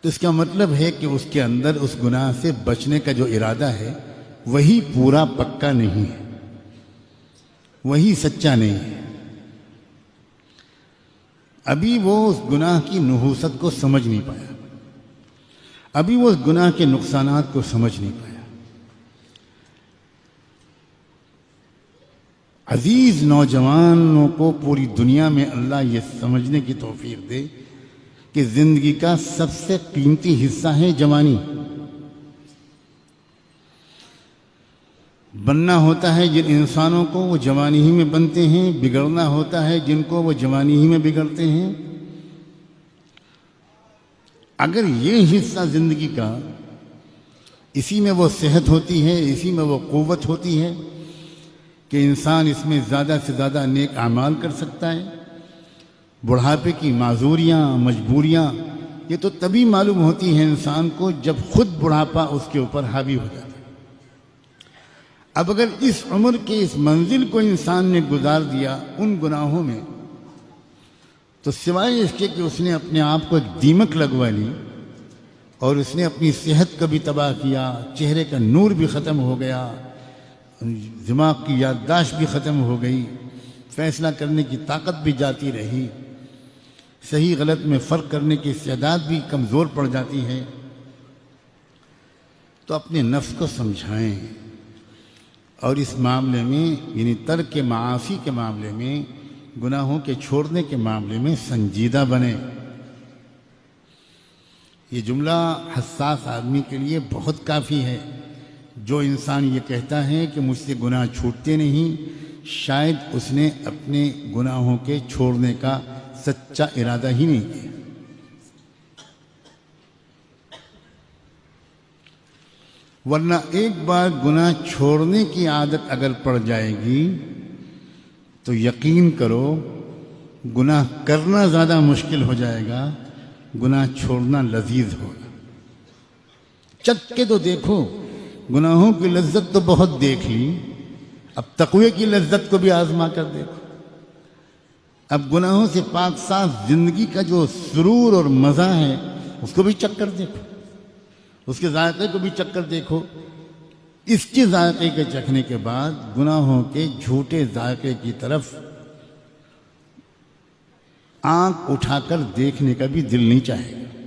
تو اس کا مطلب ہے کہ اس کے اندر اس گناہ سے بچنے کا جو ارادہ ہے وہی پورا پکا نہیں ہے، وہی سچا نہیں ہے۔ ابھی وہ اس گناہ کی نحوست کو سمجھ نہیں پایا، ابھی وہ اس گناہ کے نقصانات کو سمجھ نہیں پایا۔ عزیز نوجوانوں کو پوری دنیا میں اللہ یہ سمجھنے کی توفیق دے کہ زندگی کا سب سے قیمتی حصہ ہے جوانی۔ بننا ہوتا ہے جن انسانوں کو وہ جوانی ہی میں بنتے ہیں، بگڑنا ہوتا ہے جن کو وہ جوانی ہی میں بگڑتے ہیں۔ اگر یہ حصہ زندگی کا، اسی میں وہ صحت ہوتی ہے، اسی میں وہ قوت ہوتی ہے کہ انسان اس میں زیادہ سے زیادہ نیک اعمال کر سکتا ہے۔ بڑھاپے کی معذوریاں، مجبوریاں یہ تو تبھی معلوم ہوتی ہیں انسان کو جب خود بڑھاپا اس کے اوپر حاوی ہو جاتا ہے۔ اب اگر اس عمر کے اس منزل کو انسان نے گزار دیا ان گناہوں میں، تو سوائے اس کے کہ اس نے اپنے آپ کو ایک دیمک لگوا لی اور اس نے اپنی صحت کو بھی تباہ کیا، چہرے کا نور بھی ختم ہو گیا، دماغ کی یادداشت بھی ختم ہو گئی، فیصلہ کرنے کی طاقت بھی جاتی رہی، صحیح غلط میں فرق کرنے کی استعداد بھی کمزور پڑ جاتی ہے، تو اپنے نفس کو سمجھائیں اور اس معاملے میں یعنی ترک معاصی کے معاملے میں، گناہوں کے چھوڑنے کے معاملے میں سنجیدہ بنیں۔ یہ جملہ حساس آدمی کے لیے بہت کافی ہے۔ جو انسان یہ کہتا ہے کہ مجھ سے گناہ چھوٹتے نہیں، شاید اس نے اپنے گناہوں کے چھوڑنے کا سچا ارادہ ہی نہیں کیا۔ ورنہ ایک بار گناہ چھوڑنے کی عادت اگر پڑ جائے گی تو یقین کرو گناہ کرنا زیادہ مشکل ہو جائے گا، گناہ چھوڑنا لذیذ ہوگا۔ چکھ کے تو دیکھو، گناہوں کی لذت تو بہت دیکھ لی، اب تقوی کی لذت کو بھی آزما کر دیکھو۔ اب گناہوں سے پاک صاف زندگی کا جو سرور اور مزہ ہے اس کو بھی چکھ کر دیکھو، اس کے ذائقے کو بھی چکھ کر دیکھو۔ اس کے ذائقے کے چکھنے کے بعد گناہوں کے جھوٹے ذائقے کی طرف آنکھ اٹھا کر دیکھنے کا بھی دل نہیں چاہے گا۔